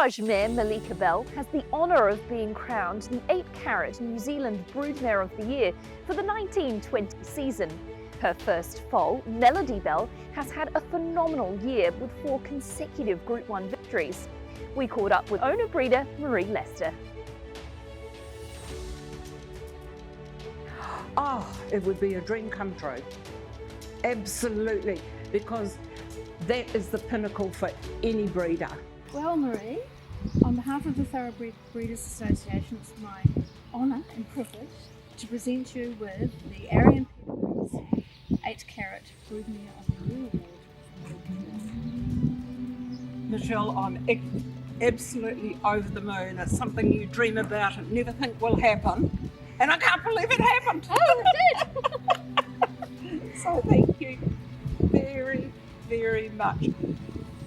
dressage mare Meleka Belle has the honour of being crowned the 8-carat New Zealand Broodmare of the Year for the 1920 season. Her first foal, Belle, has had a phenomenal year with 4 consecutive Group 1 victories. We caught up with owner breeder Marie Lester. Oh, it would be a dream come true. Absolutely, because that is the pinnacle for any breeder. Well, Marie, on behalf of the Thoroughbred Breeders Association, it's my honour and privilege to present you with the Arion Pedigrees 8-carat Broodmare of the Year award. Michelle, I'm absolutely over the moon. It's something you dream about and never think will happen. And I can't believe it happened. Oh, it did! So thank you very, very much.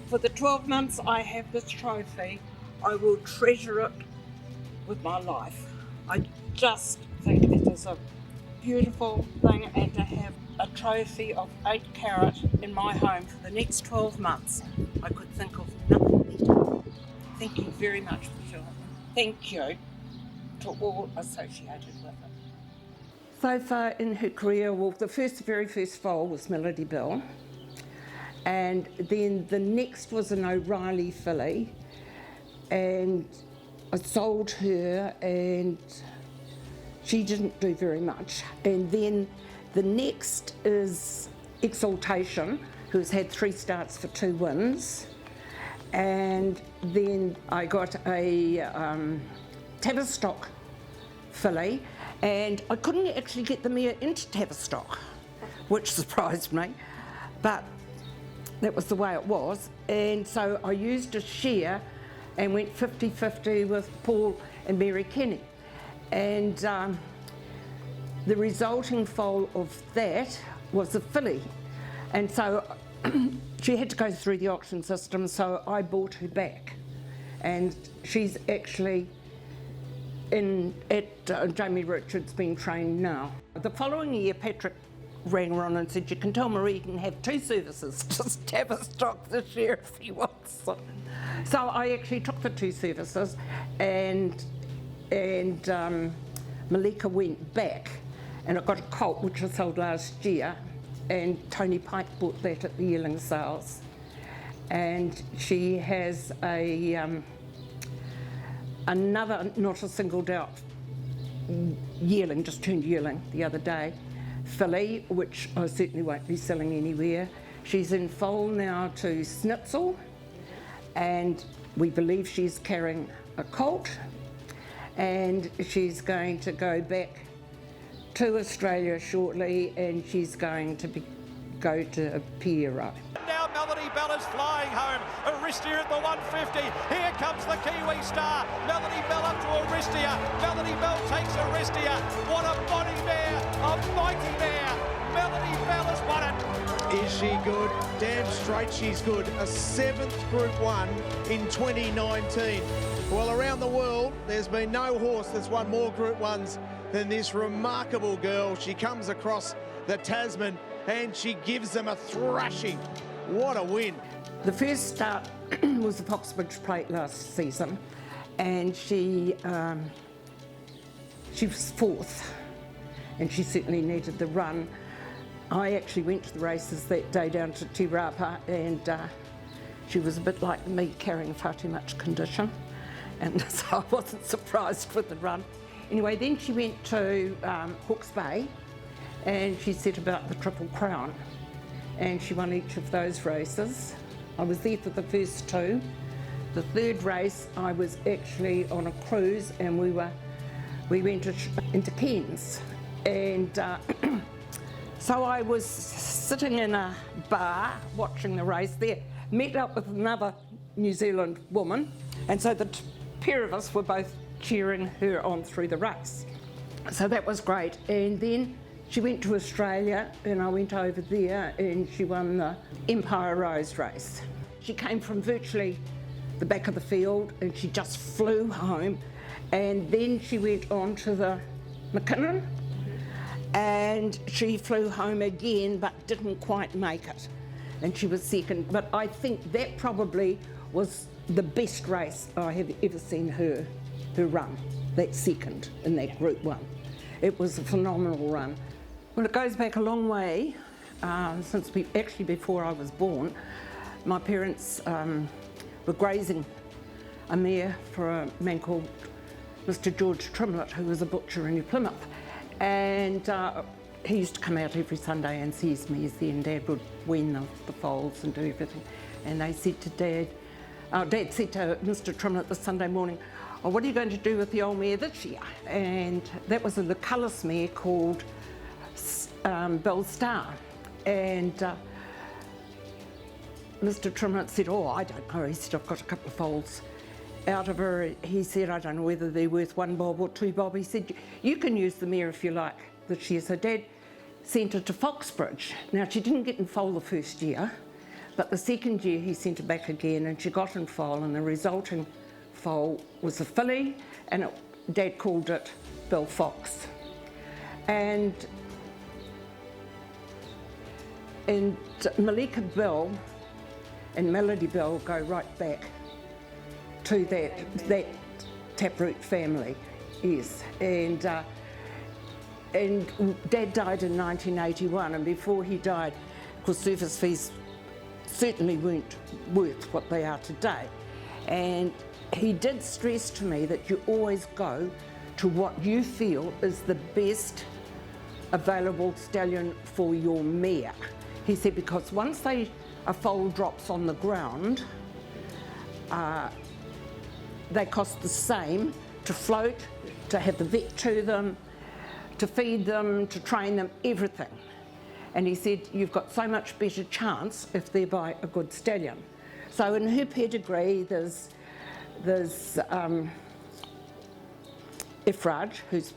For the 12 months I have this trophy, I will treasure it with my life. I just think it is a beautiful thing, and to have a trophy of 8 carat in my home for the next 12 months, I could think of nothing better. Thank you very much, Michelle. Thank you to all associated with it. So far in her career, well, the very first foal was Belle, and then the next was an O'Reilly filly, and I sold her and she didn't do very much. And then the next is Exaltation, who's had 3 starts for 2 wins. And then I got a Tavistock filly, and I couldn't actually get the mare into Tavistock, which surprised me, but that was the way it was. And so I used a share and went 50-50 with Paul and Mary Kenny. And the resulting foal of that was a filly. And so she had to go through the auction system, so I bought her back. And she's actually at Jamie Richards being trained now. The following year, Patrick rang around and said, you can tell Marie can have 2 services, just Tavistock this year if he wants. So I actually took the 2 services, and Meleka went back, and I got a colt which I sold last year, and Tony Pike bought that at the yearling sales. And she has another not a singled out yearling, just turned yearling the other day, filly, which I certainly won't be selling anywhere. She's in foal now to Snitzel, and we believe she's carrying a colt, and she's going to go back to Australia shortly, and she's going to go to Piero. Now Belle is flying home. Aristia at the 150. Here comes the Kiwi star. Belle up to Aristia. Belle takes Aristia. What a body mare, a mighty mare. Belle has won it. Is she good? Damn straight she's good. A 7th Group 1 in 2019. Well, around the world, there's been no horse that's won more Group 1s than this remarkable girl. She comes across the Tasman and she gives them a thrashing. What a win. The first start was the Foxbridge Plate last season, and she was 4th, and she certainly needed the run. I actually went to the races that day down to Te Rapa, and she was a bit like me, carrying far too much condition, and so I wasn't surprised with the run. Anyway, then she went to Hawke's Bay, and she set about the Triple Crown, and she won each of those races. I was there for the first 2. The 3rd race, I was actually on a cruise, and we went into Cairns, and so I was sitting in a bar watching the race there, met up with another New Zealand woman, and so the pair of us were both cheering her on through the race. So that was great. And then she went to Australia, and I went over there, and she won the Empire Rose race. She came from virtually the back of the field, and she just flew home. And then she went on to the McKinnon, and she flew home again, but didn't quite make it. And she was 2nd. But I think that probably was the best race I have ever seen her run, that second in that Group 1. It was a phenomenal run. Well, it goes back a long way, since actually before I was born. My parents were grazing a mare for a man called Mr. George Trimlett, who was a butcher in New Plymouth. And he used to come out every Sunday and see his mares there, and Dad would wean the foals and do everything. And they said to Dad, Dad said to Mr. Trimlett this Sunday morning, "Oh, what are you going to do with the old mare this year?" And that was a Lucullus mare called Belle Star. And Mr. Trimlett said, "Oh, I don't know." He said, "I've got a couple of foals out of her." He said, "I don't know whether they're worth 1 bob or 2 bob." He said, "You can use the mare if you like this year." So Dad sent her to Foxbridge. Now, she didn't get in foal the first year, but the second year he sent her back again, and she got in foal, and the resulting foal was a filly, and Dad called it Belle Fox. And Meleka Belle and Melody Belle go right back to that taproot family, yes. And Dad died in 1981, and before he died, because service fees certainly weren't worth what they are today. And he did stress to me that you always go to what you feel is the best available stallion for your mare. He said, because once a foal drops on the ground, they cost the same to float, to have the vet to them, to feed them, to train them, everything. And he said, you've got so much better chance if they buy a good stallion. So in her pedigree, there's Efraj, who's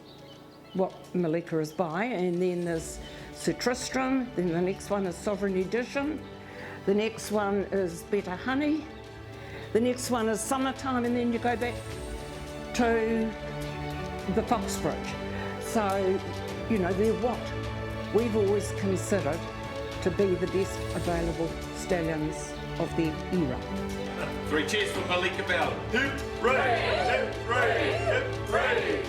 what Meleka is by, and then there's Sir Tristram, then the next one is Sovereign Edition, the next one is Better Honey, the next one is Summertime, and then you go back to the Foxbridge. So, you know, they're what we've always considered to be the best available stallions of their era. 3 cheers for Meleka Belle. Hooray! Hooray! Hooray!